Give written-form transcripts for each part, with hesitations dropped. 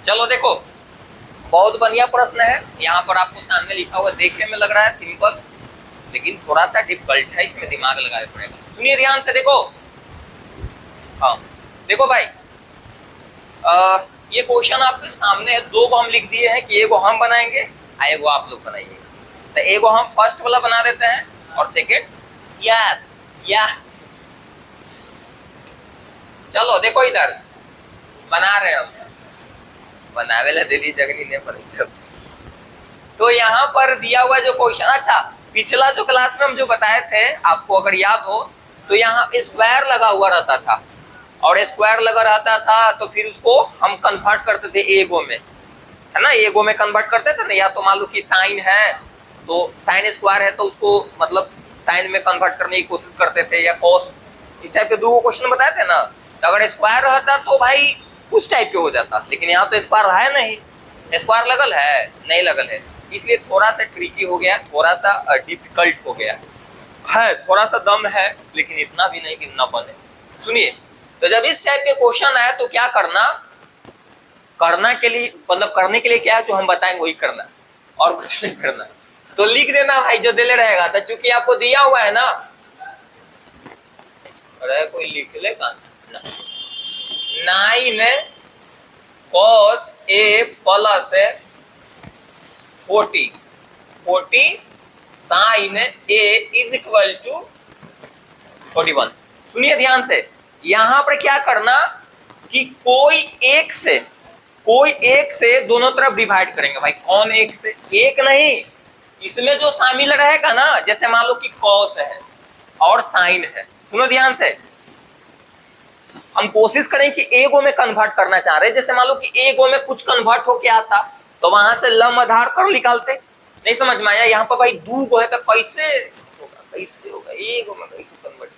चलो देखो, बहुत बढ़िया प्रश्न है। यहाँ पर आपको सामने लिखा हुआ देखने में लग रहा है सिंपल, लेकिन थोड़ा सा डिफिकल्ट है, इसमें दिमाग लगाना पड़ेगा। सुनिए ध्यान से, देखो। हाँ देखो भाई, ये क्वेश्चन आपके सामने है। दो को हम लिख दिए हैं कि एगो हम बनाएंगे और एगो आप लोग बनाइए। तो एगो हम फर्स्ट वाला बना देते हैं और सेकेंड या चलो देखो, इधर बना रहे हम, बनावे ला दिल्ली जगनी ने पर। तो यहाँ पर दिया हुआ जो क्वेश्चन, अच्छा पिछला जो क्लास में हम जो बताए थे आपको अगर याद हो, तो यहाँ स्क्वायर लगा हुआ रहता था, और स्क्वायर लगा रहता था तो फिर उसको हम कन्वर्ट करते थे एगो में, है ना, एगो में कन्वर्ट करते थे ना। या तो मान लो कि साइन है तो साइन स्क्वायर है तो उसको मतलब साइन में कन्वर्ट करने की कोशिश करते थे, या कॉस, इस टाइप के दो क्वेश्चन बताए थे ना। तो अगर स्क्वायर रहता तो भाई उस टाइप के हो जाता, लेकिन यहाँ तो स्क्वायर है नहीं, स्क्वायर लगल है नहीं लगल है, इसलिए थोड़ा सा ट्रिकी हो गया, थोड़ा सा डिफिकल्ट हो गया है, थोड़ा सा दम है, लेकिन इतना भी नहीं कि न बने। सुनिए, तो जब इस टाइप के क्वेश्चन आए तो क्या करना, करना के लिए मतलब करने के लिए क्या है जो हम बताएंगे वही करना, और कुछ नहीं करना। तो लिख देना भाई जो दिले रहेगा, तो चूंकि आपको दिया हुआ है ना, अरे कोई लिख ले का 9 cos a plus 40 sin a is equal to 41। सुनिए ध्यान से, यहां पर क्या करना कि कोई एक से दोनों तरफ डिवाइड करेंगे। भाई कौन एक से? एक नहीं, इसमें जो शामिल रहेगा ना, जैसे मान लो कि cos है और sin है। सुनो ध्यान से, हम कोशिश करें कि एगो में कन्वर्ट करना चाह रहे हैं। जैसे मान लो कि एगो में कुछ कन्वर्ट होके आता तो वहां से लम आधार कर निकालते। नहीं समझ में आया? यहाँ पर भाई दू गो है तो कैसे होगा एगो में कैसे कन्वर्ट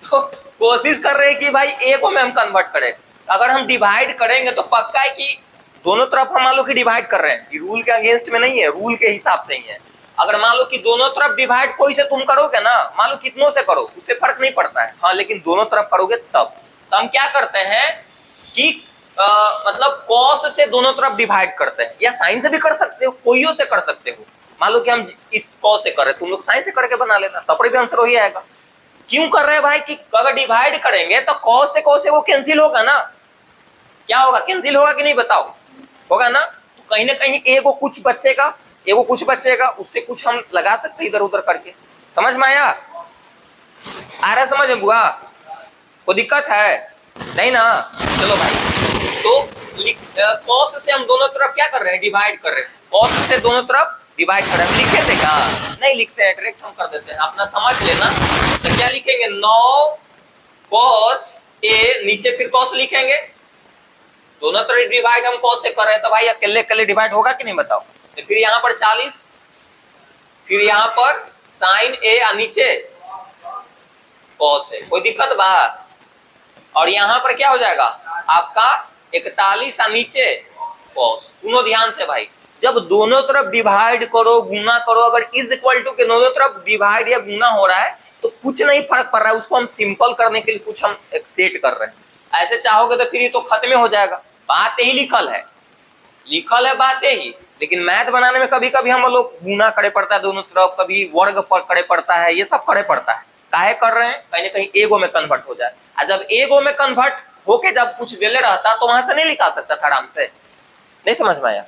तो कोशिश कर रहे हैं कि भाई एगो में हम कन्वर्ट करें। अगर हम डिवाइड करेंगे तो पक्का है कि दोनों तरफ हम मान लो कि डिवाइड कर रहे हैं, कि रूल के अगेंस्ट में नहीं है, रूल के हिसाब से ही है। अगर मान लो कि दोनों तरफ डिवाइड कोई से तुम करोगे ना, मान लो कितनों से करो उससे फर्क नहीं पड़ता है, हाँ, लेकिन दोनों तरफ करोगे तब। तो हम क्या करते हैं कि मतलब cos से दोनों तरफ डिवाइड करते हैं, या साइन से भी कर सकते हो, कोईओ से कर सकते हो। मान लो कि हम इस cos से कर रहे हैं, तुम लोग साइन से करके बना लेना, तब भी आंसर वही आएगा। क्यों कर रहे हैं भाई कि अगर डिवाइड करेंगे तो cos से वो कैंसिल होगा ना। क्या होगा? कैंसिल होगा कि नहीं बताओ? होगा ना। तो कहीं ना कहीं एगो कुछ बचेगा, उससे कुछ हम लगा सकते हैं इधर उधर करके। समझ में आया? आ रहा समझ में बुआ? कोई दिक्कत है नहीं ना? चलो भाई, तो cos से हम दोनों तरफ क्या कर रहे हैं? डिवाइड कर रहे हैं। cos से दोनों तरफ डिवाइड कर रहे हैं। लिखे थे क्या? नहीं लिखते हैं, डायरेक्ट हम कर देते हैं, अपना समझ लेना। तो क्या लिखेंगे? 9 cos a, नीचे फिर cos लिखेंगे। दोनों तरफ डिवाइड हम cos से कर रहे हैं, तो भाई अकेले डिवाइड होगा कि नहीं बताओ? तो फिर यहाँ पर 40, फिर यहाँ पर sin a और नीचे cos है। कोई दिक्कत बा? और यहाँ पर क्या हो जाएगा आपका 41 और नीचे cos। सुनो ध्यान से भाई, जब दोनों तरफ डिवाइड करो, गुना करो, अगर इज इक्वल टू के दोनों तरफ डिवाइड या गुना हो रहा है तो कुछ नहीं फर्क पड़ रहा है, उसको हम सिंपल करने के लिए कुछ हम एक सेट कर रहे हैं। ऐसे चाहोगे तो फिर ये तो खत्म हो जाएगा। बात यही लिखल है बात यही। लेकिन मैथ बनाने में कभी कभी हम लोग गुना करे पड़ता है दोनों तरफ, कभी वर्ग पर करे पड़ता है, ये सब करे पड़ता है। काहे कर रहे हैं? कहीं ना कहीं एगो में कन्वर्ट हो जाए। और जब एगो में कन्वर्ट होके जब कुछ वेले रहता तो वहां से नहीं निकाल सकता था आराम से। नहीं समझ में आया?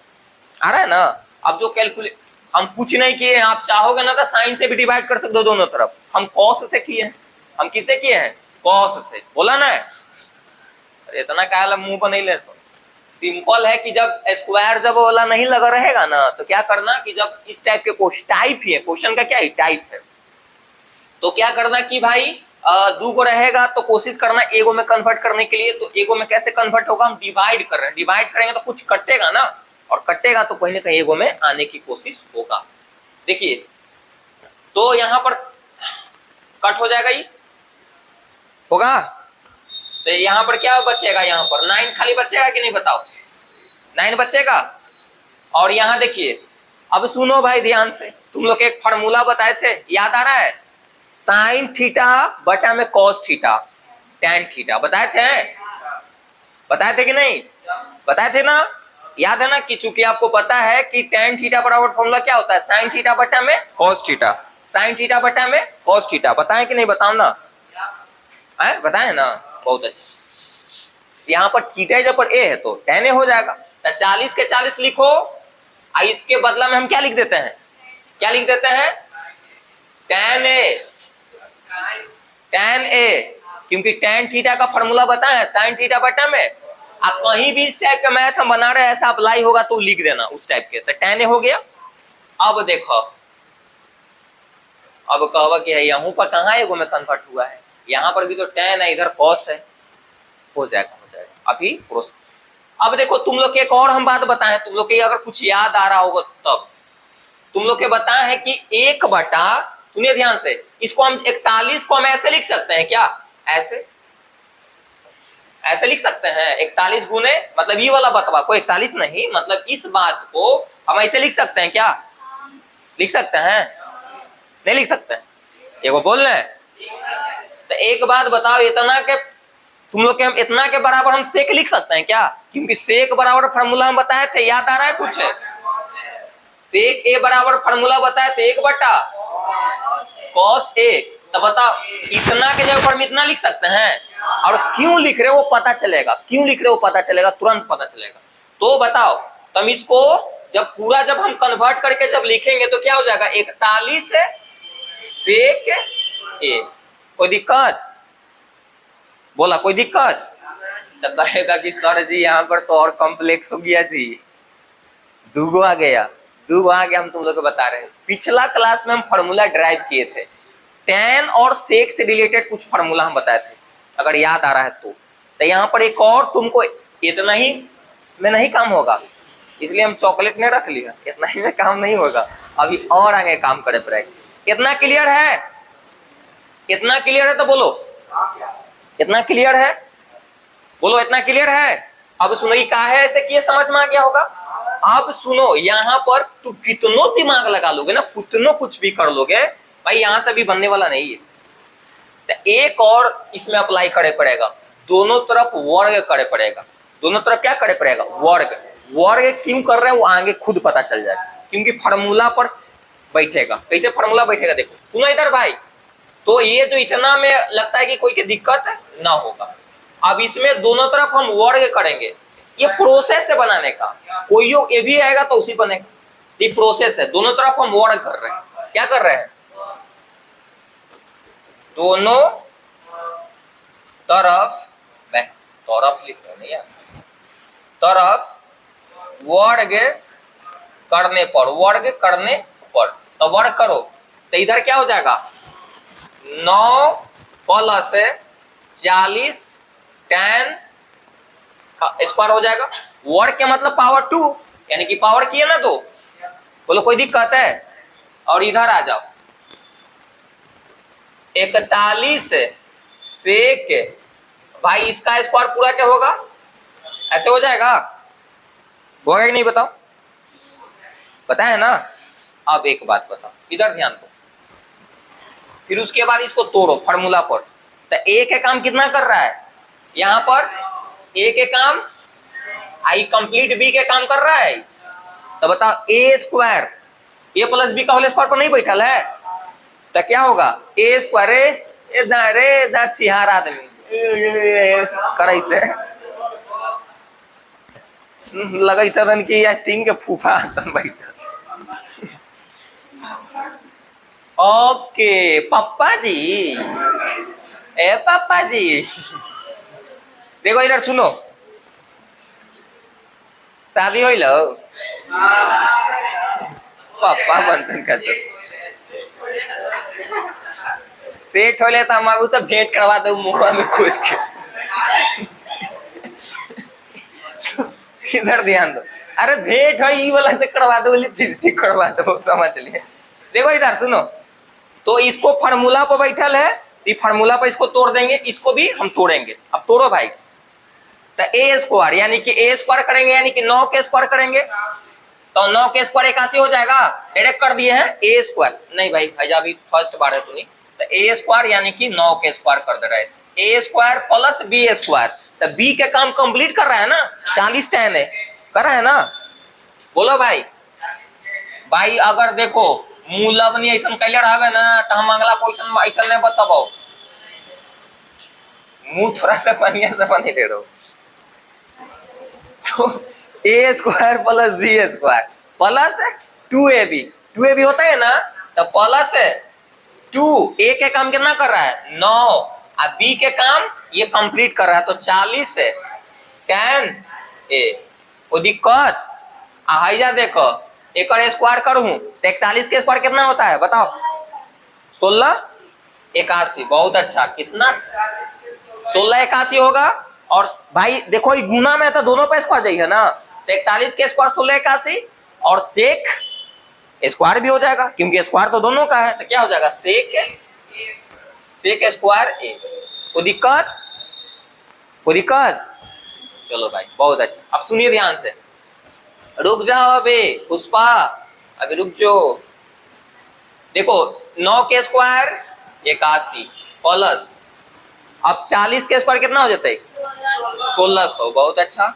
आ रहा है ना? अब जो कैलकुलेट हम कुछ नहीं किए, आप चाहोगे ना तो साइन से भी डिवाइड कर सकते हो दोनों तरफ। हम कॉस से किए हैं। हम किसे किए हैं? कॉस से। बोला ना? अरे इतना क्या मुंह पर नहीं ले सो। सिंपल है कि जब स्क्वायर जब वाला नहीं लगा रहेगा ना, तो क्या करना कि जब इस टाइप के टाइप ही है, क्वेश्चन का क्या है? टाइप है। तो क्या करना कि भाई दो को रहेगा तो कोशिश करना एगो में कन्वर्ट करने के लिए। तो एगो में कैसे कन्वर्ट होगा? हम डिवाइड कर रहे हैं, डिवाइड करेंगे तो कुछ कटेगा ना, और कटेगा तो कहीं ना कहीं एगो में आने की कोशिश होगा। देखिए, तो यहाँ पर कट हो जाएगा, ये होगा। तो यहाँ पर क्या बचेगा? यहाँ पर 9 खाली बचेगा कि नहीं बताओ? 9 बचेगा। और यहाँ देखिए, अब सुनो भाई ध्यान से, तुम लोग एक फार्मूला बताए थे, याद आ रहा है? साइन थीटा बटा में कॉस थीटा, टैन थीटा बताए थे। बताए थे कि नहीं? बताए थे ना? याद है ना कि चूंकि आपको पता है कि tan थीटा बराबर फॉर्मूला क्या होता है, sin थीटा बटा में cos थीटा, sin थीटा बटा में cos थीटा। बताएं कि नहीं? बताओ ना, है बताएं ना, बहुत अच्छा। यहाँ पर थीटा जब पर ए है तो tan ए हो जाएगा। तो 40 के 40 लिखो, इसके बदला में हम क्या लिख देते हैं, क्या लिख देते हैं, tan ए, tan ए, क्योंकि tan थीटा का फॉर्मूला बताएं sin थीटा बटा में। आप कहीं भी इस टाइप का मैथ हम बना रहे हैं, ऐसा अप्लाई होगा तो लिख देना उस टाइप के। तो tan ए हो गया। अब देखो, अब कहोगे कि यहाँ पर कहाँ एगो में कन्वर्ट हुआ है, यहाँ पर भी तो tan है, इधर cos है, हो जाएगा हो जाएगा अभी प्रोसेस। अब देखो तुम लोग के एक और हम बात बताएं, तुम लोग के अगर कुछ याद आ रहा होगा तब तुम लोग के बताए हैं कि 1 बटा, सुनिए ध्यान से, इसको हम 41 को हम ऐसे लिख सकते हैं क्या, ऐसे ऐसे लिख सकते हैं 41 गुने, मतलब ये वाला बतवा को 41 नहीं, मतलब इस बात को हम ऐसे लिख सकते हैं क्या, लिख सकते हैं, नहीं लिख सकते हैं, एगो बोल रहे हैं। तो एक बात बताओ, इतना के तुम लोग के हम इतना के बराबर हम सेक लिख सकते हैं क्या, क्योंकि सेक बराबर फार्मूला हम बताए थे, याद आ रहा है कुछ, सेक ए बराबर फार्मूला बताए थे 1 बटा cos ए। तो बताओ इतना के जगह पर हम इतना लिख सकते हैं, और क्यों लिख रहे हो वो पता चलेगा, क्यों लिख रहे हो पता चलेगा, तुरंत पता चलेगा। तो बताओ तुम इसको जब पूरा जब हम कन्वर्ट करके जब लिखेंगे तो क्या हो जाएगा, 41 सेक ए। कोई दिक्कत, बोला कोई दिक्कत? तो कहेगा कि सर जी यहाँ पर तो और कॉम्प्लेक्स हो गया जी, दूगो आ गया, दूगो आ गया। हम तुम लोग को बता रहे हैं, पिछला क्लास में हम फार्मूला ड्राइव किए थे, tan और sec से रिलेटेड कुछ फार्मूला हम बताए थे, अगर याद आ रहा है तो यहाँ पर एक और तुमको, इतना ही में नहीं काम होगा, इसलिए हम चॉकलेट ने रख लिया, इतना ही में काम नहीं होगा, अभी और आगे काम करे पड़ेगा। इतना क्लियर है, इतना क्लियर है तो बोलो, इतना क्लियर है, बोलो इतना क्लियर है। अब सुनो ये का है, ऐसे किए समझ में आ गया होगा। अब सुनो, यहाँ पर तू कितनो दिमाग लगा लोगे ना, कितनो कुछ भी कर लोगे भाई, यहाँ से भी बनने वाला नहीं है। तो एक और इसमें अप्लाई करे पड़ेगा, दोनों तरफ वर्ग करे पड़ेगा, दोनों तरफ क्या करे पड़ेगा, वर्ग। वर्ग क्यों कर रहे हैं वो आगे खुद पता चल जाएगा, क्योंकि फार्मूला पर बैठेगा। कैसे फार्मूला बैठेगा देखो, सुनो इधर भाई। तो ये जो इतना में लगता है कि कोई की दिक्कत ना होगा, अब इसमें दोनों तरफ हम वर्ग करेंगे, ये प्रोसेस है बनाने का, कोई ये भी आएगा तो उसी बनेगा, ये प्रोसेस है। दोनों तरफ हम वर्ग कर रहे हैं, क्या कर रहे हैं, दोनों तरफ, मैं तरफ लिख रहा हूं यार, तरफ वर्ग करने पर, वर्ग करने पर, तो वर्ग करो तो इधर क्या हो जाएगा, 9 प्लस 40 tan स्क्वायर हो जाएगा। वर्ग के मतलब पावर 2, यानी कि पावर किए ना तो, बोलो कोई दिक्कत है। और इधर आ जाओ, 41 सेक, भाई इसका स्क्वायर पूरा क्या होगा, ऐसे हो जाएगा, होगा कि नहीं बताओ, बताए ना। अब एक बात बताओ, इधर ध्यान दो, फिर उसके बाद इसको तोड़ो फार्मूला पर। तो ए के काम कितना कर रहा है, यहाँ पर ए के काम, आई कंप्लीट बी के काम कर रहा है। तो बताओ ए स्क्वायर, ए प्लस बी का होल स्क्वायर पर नहीं बैठल है, तो क्या होगा, ए स्क्वायर रे चिहार आदमी करते लगता था कि स्टिंग के फूफा बैठा। ओके पापा जी, ए पापा जी देखो इधर सुनो, शादी हो लो, पापा बंधन कर दो, सेठ हो ले तो हम तो भेंट करवा दो मुंह में कूद के। इधर ध्यान दो, अरे भेंट हो ये वाला से करवा दो, लिपस्टिक करवा दो, समझ लिए। देखो इधर सुनो, तो इसको फार्मूला पर बैठल है, ये फार्मूला पर इसको तोड़ देंगे, इसको भी हम तोड़ेंगे। अब तोड़ो भाई, तो ए स्क्वायर यानी कि ए स्क्वायर करेंगे, यानी कि 9 के स्क्वायर करेंगे, तो 9 के स्क्वायर 81 हो जाएगा। डायरेक्ट कर दिए हैं ए स्क्वायर, नहीं भाई अभी फर्स्ट बार है तो नहीं, तो ए स्क्वायर यानी कि 9 के स्क्वायर कर दे रहा है, ए स्क्वायर प्लस बी स्क्वायर, तो बी के काम कंप्लीट कर रहा है ना, 40 tan है, कर रहा है ना। बोलो भाई। भाई अगर देखो मूलव नहीं ऐसा कैले रहे ना तो हम अगला क्वेश्चन ऐसा नहीं बताबो, मुंह थोड़ा सा पनिया से बने दे दो। तो A square plus B square plus 2ab, 2ab होता है ना, तो प्लस 2, ए के काम कितना कर रहा है 9, और बी के काम ये कंप्लीट कर रहा है, तो 40 है tan ए। वो दिक्कत आइजा देखो, एक और स्क्वायर करूं तो 41 के स्क्वायर कितना होता है बताओ, 16 81। बहुत अच्छा, कितना 16 81 होगा। और भाई देखो ये गुना में तो दोनों पे स्क्वायर जाइए ना, तो 41 के स्क्वायर 16 81 और सेक स्क्वायर भी हो जाएगा क्योंकि स्क्वायर तो दोनों का है, तो क्या हो जाएगा सेक स्क्वायर ए। कोई दिक्कत, कोई दिक्कत। चलो भाई बहुत अच्छा। अब सुनिए ध्यान से, रुक जाओ अभी पुष्पा, अभी रुक जाओ। देखो 9 के स्क्वायर 81 प्लस, अब 40 के स्क्वायर कितना हो जाता है 1600। बहुत अच्छा,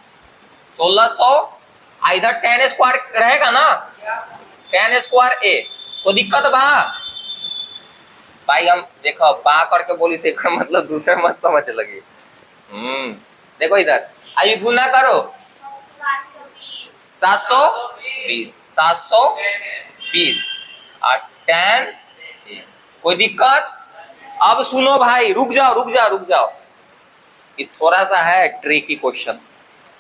1600। इधर tan स्क्वायर रहेगा ना, tan स्क्वायर ए। तो दिक्कत बा भाई, हम देखो बा करके बोली थे मतलब दूसरा मत समझ लगी। देखो इधर अभी गुना करो, 720 720 और tan ए। कोई दिक्कत। अब सुनो भाई, रुक जाओ, ये थोड़ा सा है ट्रिकी क्वेश्चन,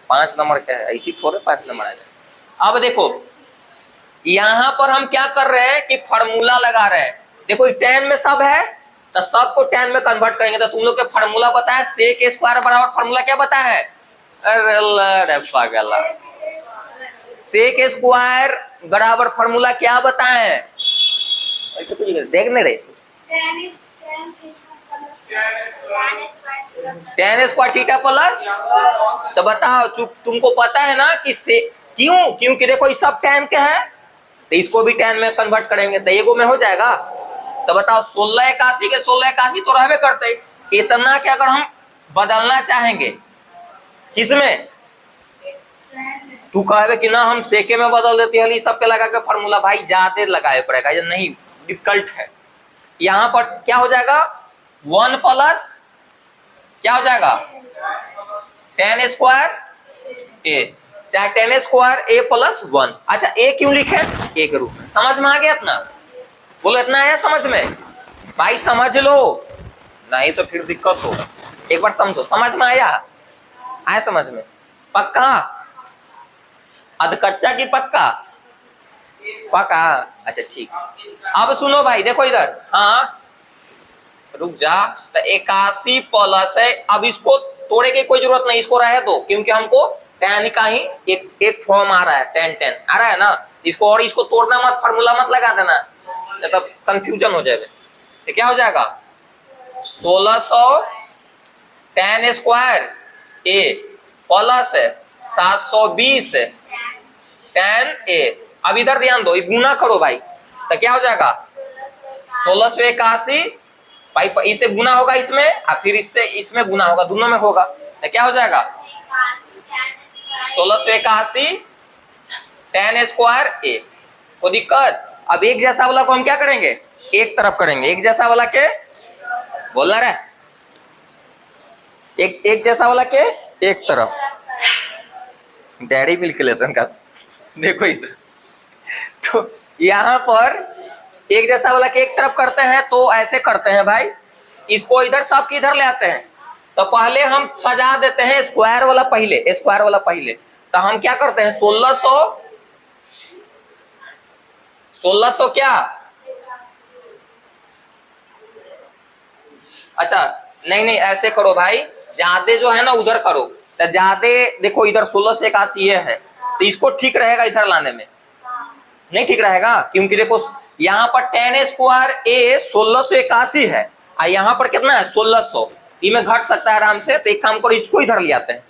5 नंबर का है, ऐसी थोड़े 5 नंबर आएगा। अब देखो यहां पर हम क्या कर रहे हैं कि फार्मूला लगा रहे हैं। देखो tan में सब है तो सबको tan में कन्वर्ट करेंगे, तो तुम लोग के फार्मूला बताया सेक स्क्वायर बराबर फार्मूला क्या बताया है, अरे पागल, सेक स्क्वायर बराबर फार्मूला क्या बताए हैं, देखने रे, tan स्क्वायर थीटा प्लस। तो बताओ तुमको पता है ना कि से क्यों, क्योंकि देखो ये सब tan के है, तो इसको भी tan में कन्वर्ट करेंगे तो एगो में हो जाएगा। तो बताओ 16 81 के 16 81 तो रहबे करते, इतना क्या अगर हम बदलना चाहेंगे किसमें, तू कहे कि ना हम सेके में बदल देते हैं सब पे लगा के फार्मूला, भाई ज्यादा लगाए पड़ेगा, ये नहीं डिफिकल्ट है। यहां पर क्या हो जाएगा 1 प्लस क्या हो जाएगा tan स्क्वायर ए, चाहे tan स्क्वायर ए प्लस 1। अच्छा ए क्यों लिखे, ए के रूप में, समझ में आ गया इतना, बोलो इतना है समझ में, भाई समझ लो, नहीं तो फिर दिक्कत होगा। एक बार समझो, समझ में आया समझ में, पक्का, अध कच्चा की पक्का, पक्का। अच्छा ठीक, अब सुनो भाई, देखो इधर, हाँ रुक जा, तो 81 प्लस है, अब इसको तोड़े की कोई जरूरत नहीं, इसको रहे दो क्योंकि हमको tan का ही एक फॉर्म आ रहा है, tan आ रहा है ना, इसको और इसको तोड़ना मत, फार्मूला मत लगा देना, तब कंफ्यूजन हो जाएगा। तो क्या हो जाएगा 1600 tan स्क्वायर ए प्लस 720 tan ए। अब इधर ध्यान दो, गुना करो भाई, तो क्या हो जाएगा 1681, भाई इसे गुना होगा इसमें और फिर इससे इसमें गुना होगा, दोनों में होगा, तो क्या हो जाएगा 1681 tan स्क्वायर ए। को दिक्कत। अब एक जैसा वाला को हम क्या करेंगे, एक तरफ करेंगे, एक जैसा वाला के बोलना रहा, एक जैसा वाला के एक तरफ, डैडी मिल्क लेते हैं का। देखो इधर, तो यहाँ पर एक जैसा वाला के एक तरफ करते हैं, तो ऐसे करते हैं भाई, इसको इधर सब के इधर ले आते हैं, तो पहले हम सजा देते हैं स्क्वायर वाला पहले, स्क्वायर वाला पहले, तो हम क्या करते हैं 1600 क्या, अच्छा नहीं ऐसे करो भाई, ज्यादा जो है ना उधर करो, तो ज्यादा देखो इधर 1681 है, तो इसको ठीक रहेगा इधर लाने में, नहीं ठीक रहेगा क्योंकि देखो यहाँ पर tan स्क्वायर ए 1681 है और यहाँ पर कितना है 1600, इनमें घट सकता है आराम से, तो एक काम करो इसको इधर ले आते हैं।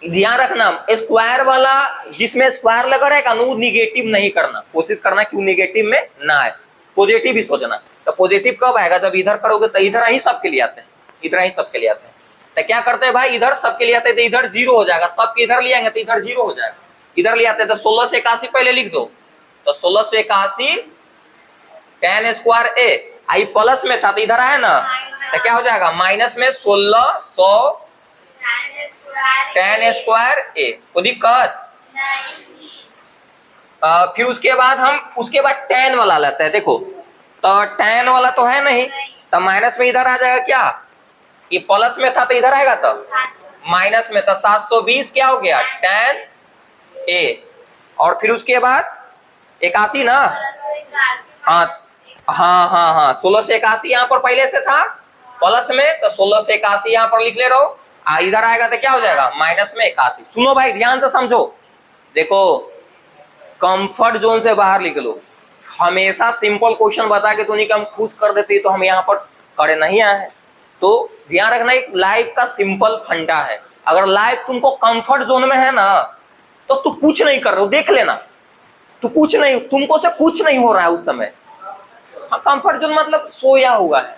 ध्यान रखना स्क्वायर वाला जिसमें स्क्वायर लगा रहेगा वो निगेटिव नहीं करना, कोशिश करना कि निगेटिव में ना आए, पॉजिटिव ही सोचना। तो पॉजिटिव कब आएगा, जब इधर करोगे तो इधर ही सबके लिए आते हैं, इधर ही सबके लिए आते हैं। तो क्या करते हैं भाई, इधर सबके लिए आते हैं तो इधर 0 हो जाएगा, सबके इधर ले आएंगे तो इधर 0 हो जाएगा। इधर ले आते हैं तो 1681 पहले लिख दो, तो 1681 tan स्क्वायर ए, आई प्लस में था तो इधर आया ना, तो क्या हो जाएगा माइनस में 1600 tan स्क्वायर ए। कोई दिक्कत? फिर उसके बाद हम उसके बाद tan वाला लेते हैं। देखो तो tan वाला तो है नहीं, तो माइनस में इधर आ जाएगा क्या, ये प्लस में था तो इधर आएगा, तो माइनस में था 720 क्या हो गया tan ए। और फिर उसके बाद 81 ना, हाँ हाँ हाँ हाँ 1681 यहाँ पर पहले से था प्लस में, तो 1681 यहाँ पर लिख ले रहो, इधर आएगा तो क्या हो जाएगा माइनस में 81। सुनो भाई ध्यान से समझो, देखो कंफर्ट जोन से बाहर निकलो। हमेशा सिंपल क्वेश्चन बता के तो नहीं कि हम खुश कर देते तो हम यहाँ पर करे नहीं आए हैं। तो ध्यान रखना एक लाइफ का सिंपल फंडा है, अगर लाइफ तुमको कंफर्ट जोन में है ना तो तू कुछ नहीं कर रहे हो, देख लेना तू कुछ नहीं, तुमको से कुछ नहीं हो रहा है उस समय। कंफर्ट जोन मतलब सोया हुआ है,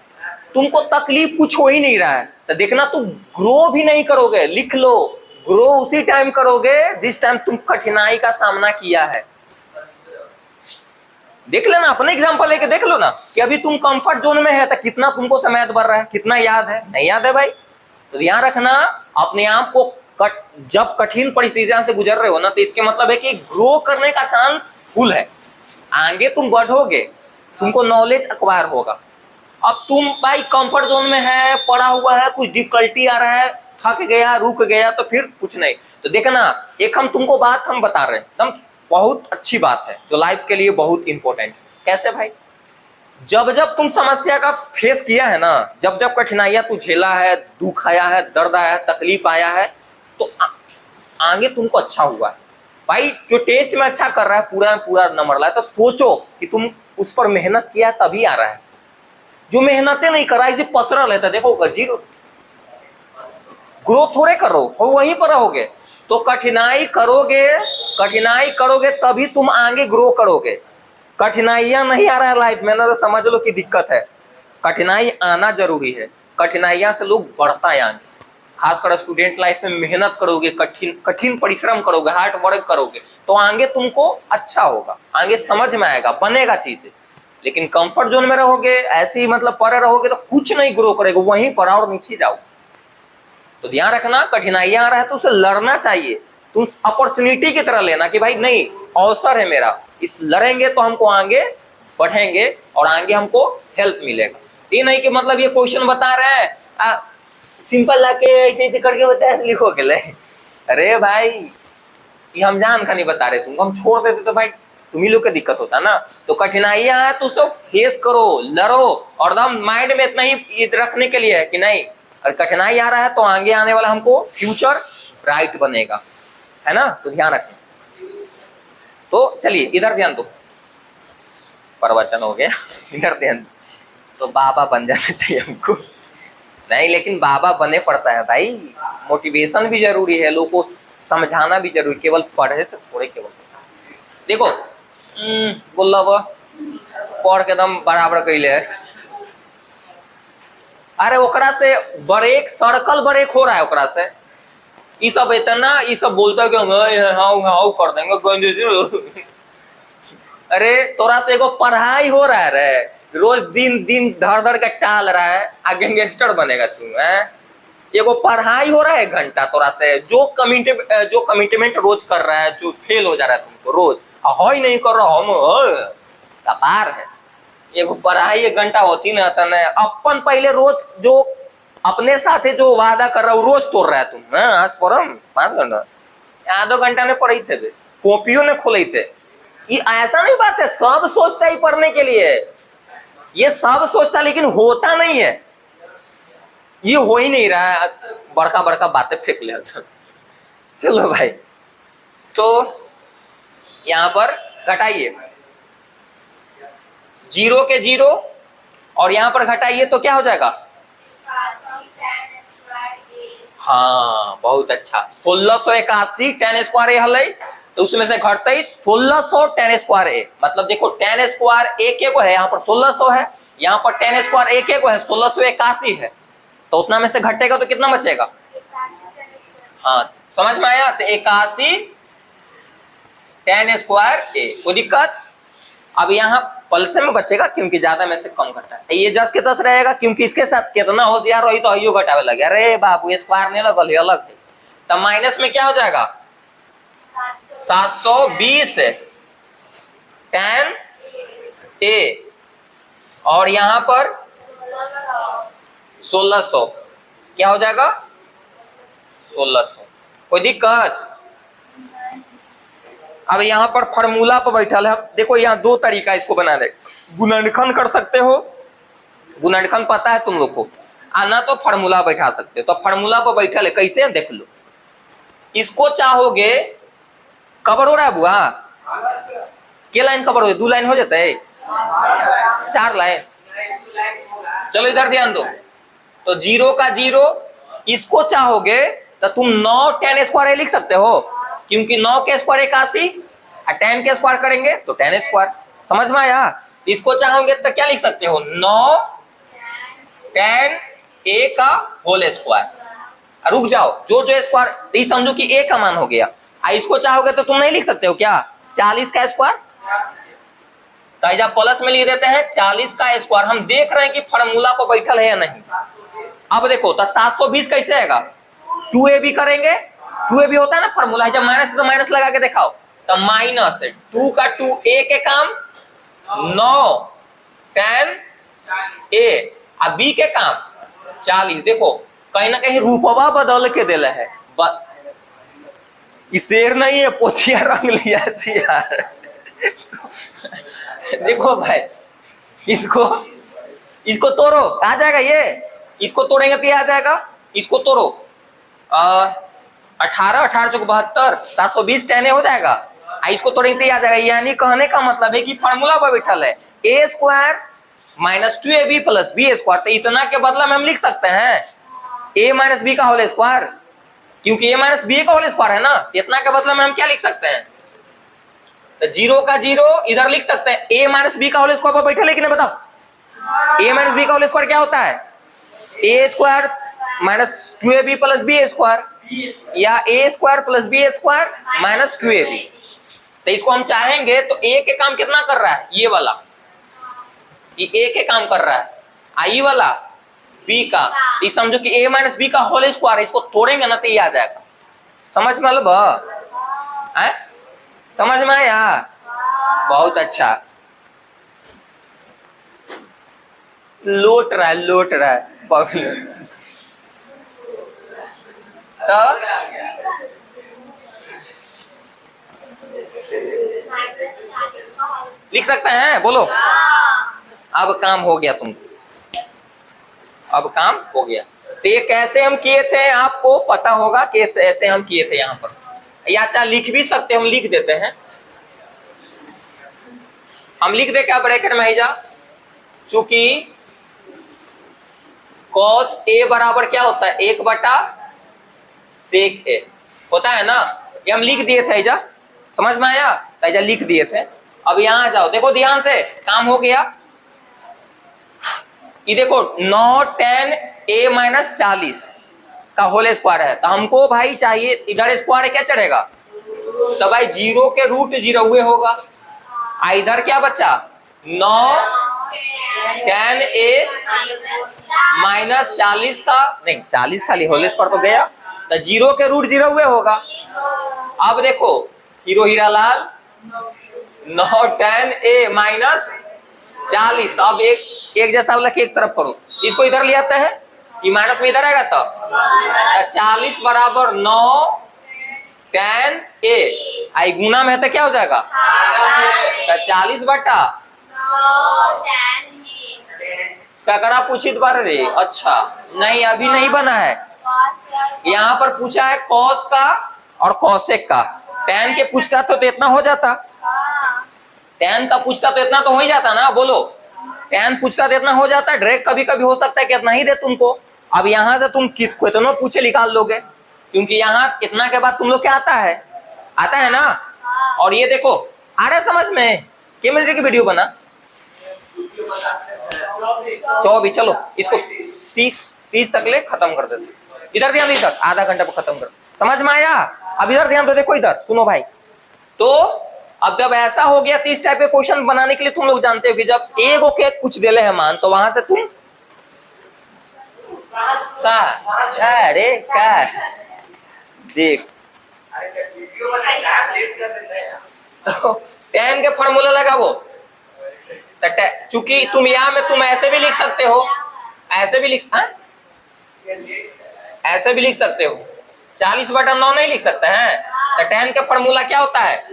तुमको तकलीफ कुछ हो ही नहीं रहा है, तो देखना तू ग्रो भी नहीं करोगे। लिख लो, ग्रो उसी टाइम करोगे जिस टाइम तुम कठिनाई का सामना किया है। देख लेना, अपने एग्जांपल लेके देख लो ना कि अभी तुम कंफर्ट जोन में है तो कितना तुमको समय बढ़ रहा है, कितना याद है, नहीं याद है भाई। तो ध्यान रखना अपने आप को, जब कठिन परिस्थितियों से गुजर रहे हो ना तो इसके मतलब है कि ग्रो करने का चांस फुल है, आगे तुम बढ़ोगे, तुमको नॉलेज एक्वायर होगा। अब तुम भाई कंफर्ट जोन में है, पड़ा हुआ है, कुछ डिफिकल्टी आ रहा है, थक गया, रुक गया, तो फिर कुछ नहीं। तो देखना एक हम तुमको बात हम बता रहे हैं, एकदम बहुत अच्छी बात है जो लाइफ के लिए बहुत इंपॉर्टेंट है। कैसे भाई, जब जब तुम समस्या का फेस किया है ना, जब जब कठिनाइयां तू झेला है, दुख आया है, दर्द आया है, तकलीफ आया है, तो आगे तुमको अच्छा हुआ है भाई। जो टेस्ट में अच्छा कर रहा है, पूरा पूरा नंबर ला है, तो सोचो कि तुम उस पर मेहनत किया तभी आ रहा है। जो मेहनतें नहीं करा इसे पसरा लेता, देखो जीरो ग्रोथ थोड़े करो, हो वहीं पर रहोगे। तो कठिनाई करोगे तभी तुम आगे ग्रो करोगे। कठिनाइयां नहीं आ रहा है लाइफ में ना, तो समझ लो कि दिक्कत है। कठिनाई आना जरूरी है, कठिनाइयां से लोग बढ़ता है आगे। खासकर स्टूडेंट लाइफ में मेहनत करोगे, कठिन परिश्रम करोगे, हार्ड वर्क करोगे, तो आगे तुमको अच्छा होगा, आगे समझ में आएगा, बनेगा चीजें। लेकिन कंफर्ट जोन में रहोगे, ऐसे ही मतलब परे रहोगे तो कुछ नहीं ग्रो करेगा, वहीं पर और नीचे जाओ। तो ध्यान रखना, कठिनाइयां आ रहा है तो उसे लड़ना चाहिए, तुम अपॉर्चुनिटी की तरह लेना कि भाई नहीं अवसर है मेरा, इस लड़ेंगे तो हमको आगे बढ़ेंगे और आगे हमको हेल्प मिलेगा। ये नहीं कि मतलब ये क्वेश्चन बता रहे हैं सिंपल लाके ऐसे ऐसे करके बता लिखो के ले। अरे भाई ये हम जान का नहीं बता रहे तुमको, हम छोड़ देते तो भाई तुम्ही लोग का दिक्कत होता ना। तो कठिनाइयां है तो उसे फेस करो, लड़ो, और दम माइंड में इतना ही रखने के लिए है कि नहीं अगर कठिनाई आ रहा है तो आगे आने वाला हमको फ्यूचर ब्राइट बनेगा, है ना। तो ध्यान रखें। तो चलिए इधर ध्यान दो, प्रवचन हो गया, इधर ध्यान दो। तो बाबा बन जाना चाहिए हमको, नहीं लेकिन बाबा बने पड़ता है भाई, मोटिवेशन भी जरूरी है, लोगों को समझाना भी जरूरी, केवल पढ़े से थोड़े केवल। देखो बोल पढ़ के दम बराबर कैले है, अरे ओकरा से ब्रेक सर्कल ब्रेक हो रहा है, ओकरा से ये सब इतना ये सब बोलता है कि हाँ कर देंगे। अरे तोरा से एगो पढ़ाई हो रहा है रे, रोज दिन दिन धर धर के टाल रहा है, आगे गैंगस्टर बनेगा तू है। एगो पढ़ाई हो रहा है 1 घंटा तोरा से, जो कमिटमेंट रोज कर रहा है, जो फेल हो जा रहा है तुमको रोज, हो ही नहीं कर रहा हम कपार है। एगो पढ़ाई 1 घंटा होती ना तने अपन पहले रोज जो अपने साथे जो वादा कर रहा है रोज तोड़ रहा है तुम। आज परम 5 घंटा आधो घंटा में पढ़े थे, कॉपियों ने खोले थे। ये ऐसा नहीं बात है सब सोचता ही पढ़ने के लिए, ये सब सोचता लेकिन होता नहीं है, ये हो ही नहीं रहा है, बड़का बड़का बातें फेंक ले। चलो भाई तो यहां पर घटाइए 0 के 0 और यहां पर घटाइए तो क्या हो जाएगा, हाँ बहुत अच्छा 1681 tan स्क्वायर ए हल, तो उसमें से घटते 1600 tan स्क्वायर ए। मतलब देखो tan स्क्वायर एक है, यहाँ पर 1600 है, यहाँ पर tan स्क्वायर एक है 1681 है। तो उतना में से घटेगा तो कितना बचेगा? हाँ, समझ में आया? तो 81 tan स्क्वायर ए, कोई दिक्कत? अब यहाँ पल्से में बचेगा क्योंकि ज्यादा में से कम घटा है। ये 10 के 10 रहेगा क्योंकि इसके साथ कितना होशियार रही तो अयो घटावे लगे। अरे बाबू ये स्क्वायर नहीं लगल है, अलग है। तब माइनस में क्या हो जाएगा? 720 tan ए, और यहां पर 1600 क्या हो जाएगा? 1600। कोई दिक्कत? अब यहाँ पर फार्मूला पर बैठल है। देखो यहाँ दो तरीका इसको बनाने, गुणनखंड कर सकते हो, गुणनखंड पता है तुम लोग को, आना तो फार्मूला बैठा सकते हो। तो फार्मूला पर बैठल है, कैसे देख लो। इसको चाहोगे, कवर हो रहा है बुआ? के लाइन कवर हो? 2 लाइन हो जाता है? 4 लाइन? चलो इधर ध्यान दो। तो 0 का 0, इसको चाहोगे तो तुम 9 tan स्क्वायर ए लिख सकते हो, क्योंकि 9 के स्क्वायर 81 और tan के स्क्वायर करेंगे तो tan स्क्वायर। समझ में आया? इसको चाहोगे तो क्या लिख सकते हो? 9 tan ए का होल स्क्वायर। रुक जाओ, जो जो स्क्वायर, समझो कि ए का मान हो गया। इसको चाहोगे तो तुम नहीं लिख सकते हो क्या? 40 का स्क्वायर। तो जब प्लस में लिख देते हैं 40 का स्क्वायर। हम देख रहे हैं कि फार्मूला पर बैठल है या नहीं। अब देखो तो 720 कैसे आएगा? 2ab करेंगे, 2ab होता है ना फार्मूला। जब माइनस है तो माइनस लगा के दिखाओ। तो माइनस 2 का 2 a के काम 9 tan a, अब b के काम 40। देखो कहीं ना कहीं रूपवा बदल के दिला है। शेर नहीं है, पोछिया रंग लिया यार। देखो भाई, इसको तोड़ो, आ जाएगा ये। इसको तोड़ेंगे तो आ जाएगा। इसको तोड़ो, 18 18 चौक 72, 720 tan हो जाएगा। इसको तोड़ेंगे तो आ जाएगा। यानी कहने का मतलब है कि फार्मूला पर बैठल है a square minus 2ab plus b square. तो इतना के बदला में हम लिख सकते हैं a माइनस b का होल स्क्वायर, क्योंकि a माइनस b का होल स्क्वायर है ना। इतना के बदला में हम क्या लिख सकते हैं? तो 0 का 0 इधर लिख सकते हैं। a माइनस b का होल स्क्वायर पर बैठे, लेकिन बताओ a माइनस b का होल स्क्वायर क्या होता है? a square minus 2ab plus b square, या a square plus b square minus 2ab। तो इसको हम चाहेंगे तो a के काम कितना कर रहा है? ये वाला, ये a के काम कर रहा है, आई वाला b का। ये समझो कि a माइनस b का होल स्क्वायर। इसको तोड़ेंगे ना तो ये आ जाएगा। समझ में है? समझ में आया? बहुत अच्छा। लोट रहा है तो लिख सकते हैं, बोलो। अब काम हो गया तुमको, अब काम हो गया। तो ये कैसे हम किए थे आपको पता होगा कि ऐसे हम किए थे। यहाँ पर या चाहे लिख भी सकते, हम लिख देते हैं। हम लिख दे क्या ब्रैकेट में जा, चूंकि cos a बराबर क्या होता है? 1/sec a होता है ना। ये हम लिख दिए थे, जा समझ में आया? ऐजा लिख दिए थे। अब यहाँ जाओ, देखो ध्यान से, काम हो गया। ये देखो 9 tan a माइनस 40 का होल स्क्वायर है। तो हमको भाई चाहिए इधर स्क्वायर क्या चढ़ेगा? तो भाई 0 के रूट 0 हुए होगा। इधर क्या बचा? 9 tan a माइनस 40 का, नहीं 40 खाली होल स्क्वायर तो गया। तो 0 के रूट 0 हुए होगा। अब देखो हीरो हीरा लाल 9 tan a माइनस 40। अब एक जैसा वाला एक तरफ करो, इसको इधर ले आते हैं, ये माइनस में इधर आएगा। तो 40 बराबर 9 tan a, आई गुना में है तो क्या हो जाएगा? 40 बटा क्या करा? पूछित बार रे। अच्छा नहीं, अभी नहीं बना है। यहाँ पर पूछा है cos का और cosec का। tan के पूछता तो इतना हो जाता, tan का पूछता तो इतना तो हो ही जाता ना। बोलो, tan पूछता तो इतना हो जाता है। डायरेक्ट कभी कभी हो सकता है कि इतना ही दे तुमको। अब यहाँ से तुम कितना पूछे निकाल लोगे, क्योंकि यहाँ इतना के बाद तुम लोग क्या आता है ना। और ये देखो आ रहा है समझ में? कितने मिनट की वीडियो बना? 24। चलो इसको 30 30 तक ले खत्म कर देते। इधर ध्यान, इधर आधा घंटा पर खत्म कर। समझ में आया? अब इधर ध्यान दो, देखो इधर सुनो भाई। तो अब जब ऐसा हो गया 30 टाइप के क्वेश्चन बनाने के लिए तुम लोग जानते हो कि जब एगो के कुछ दे ले है मान, तो वहां से तुम का अरे का देख तो tan के फॉर्मूला लगाओ। चूंकि तुम यहाँ में तुम ऐसे भी लिख सकते हो, ऐसे भी ऐसे भी लिख सकते हो। 40/9 नहीं लिख सकते हैं, तो tan का फॉर्मूला क्या होता है?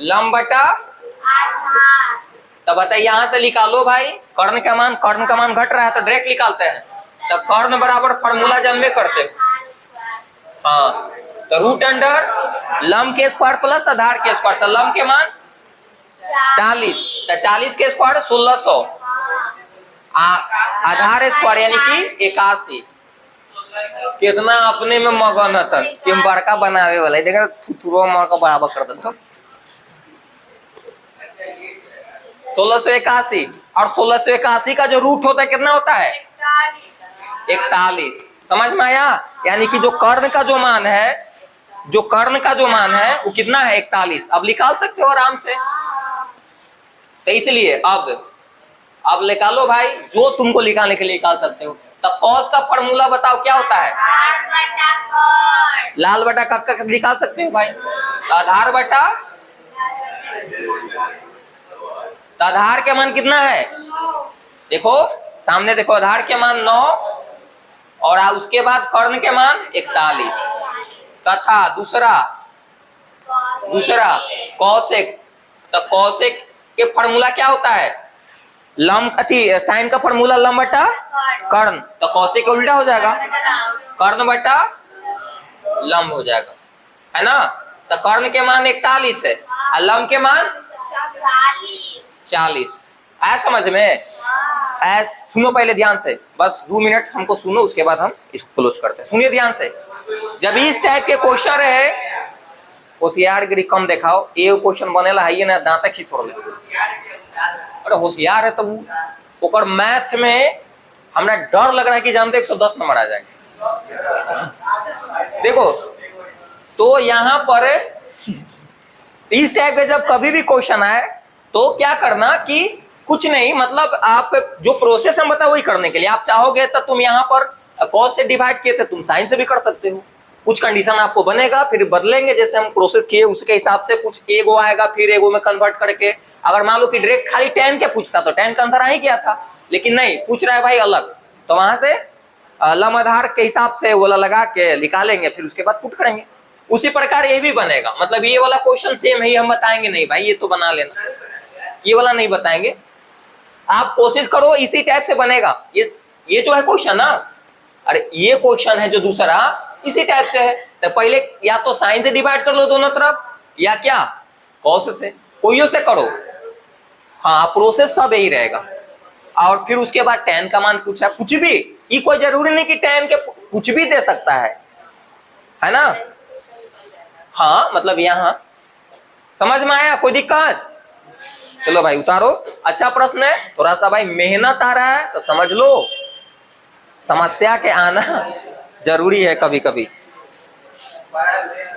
लंब बटा। तो बताइए यहाँ से निकालो भाई कर्ण का मान घट रहा है तो डायरेक्ट निकालते हैं। तो कर्ण बराबर फॉर्मूला जन्मे करते हो। हाँ, तो रूट अंडर लंब के स्क्वायर प्लस आधार के स्क्वायर। तो लंब के मान 40, तो 40 के स्क्वायर 1600, आधार स्क्वायर यानी कि 81। कितना अपने में मगन था कि हम बड़का बनावे वाला देखा थुथुरो मार का बराबर कर देता। 1681 और 1681 का जो रूट होता है कितना होता है? 41। समझ में आया? यानी कि जो कर्ण का जो मान है वो कितना है? 41। अब निकाल सकते हो आराम से। तो इसलिए अब निकालो भाई, जो तुमको निकालने के लिए निकाल सकते हो। तो कॉस का फॉर्मूला बताओ क्या होता है? लाल बटा कक्का निकाल सकते हो भाई। आधार बटा, तो आधार के मान कितना है? देखो सामने देखो, आधार के मान 9 और उसके बाद कर्ण के मान 41 तथा दूसरा कौशिक। तो कौशिक के फॉर्मूला क्या होता है? लंब साइन का फॉर्मूला लंब बटा कर्ण। तो कौशिक उल्टा हो जाएगा, कर्ण बटा लंब हो जाएगा, है ना? तो कर्ण के मान 41 है और लंब के मान 40। आया समझ में? सुनो पहले ध्यान से, बस 2 मिनट हमको सुनो, उसके बाद हम इसको क्लोज करते हैं। सुनिए ध्यान से। जब इस टाइप के क्वेश्चन है, होशियारगिरी कम दिखाओ। ये क्वेश्चन बनेला है ना दांत खिसोड़ ले। अरे होशियार है तो ओकर मैथ में हमरा डर लग रहा है कि जानते 110 नंबर आ जाएगा। देखो तो यहाँ पर इस टाइप के जब कभी भी क्वेश्चन आए तो क्या करना कि कुछ नहीं, मतलब आप जो प्रोसेस हम बताओ वही करने के लिए आप चाहोगे तो तुम यहाँ पर कॉस से डिवाइड किए थे, तुम साइन से भी कर सकते हो। कुछ कंडीशन आपको बनेगा, फिर बदलेंगे जैसे हम प्रोसेस किए उसके हिसाब से। कुछ एगो आएगा, फिर एगो में कन्वर्ट करके। अगर मान लो कि डायरेक्ट खाली tan के पूछता तो tan का आंसर आ ही गया था, लेकिन नहीं पूछ रहा है भाई अलग, तो वहां से लंब आधार के हिसाब से वाला लगा के निकालेंगे, फिर उसके बाद पुट करेंगे। उसी प्रकार ये भी बनेगा। मतलब ये वाला क्वेश्चन सेम है, हम बताएंगे नहीं भाई ये तो बना लेना, ये वाला नहीं बताएंगे। आप कोशिश करो इसी टाइप से बनेगा। ये जो है क्वेश्चन ना, अरे ये क्वेश्चन है जो दूसरा इसी टाइप से है। तो पहले या तो साइन से डिवाइड कर लो दोनों तरफ, या क्या कॉस से, कोई से करो। हाँ प्रोसेस सब यही रहेगा। और फिर उसके बाद tan का मान पूछा, कुछ भी, ये कोई जरूरी नहीं कि tan के कुछ भी दे सकता है ना? हाँ मतलब यहाँ समझ में आया? कोई दिक्कत? चलो भाई उतारो। अच्छा प्रश्न है, थोड़ा सा भाई मेहनत आ रहा है तो समझ लो, समस्या के आना जरूरी है कभी कभी।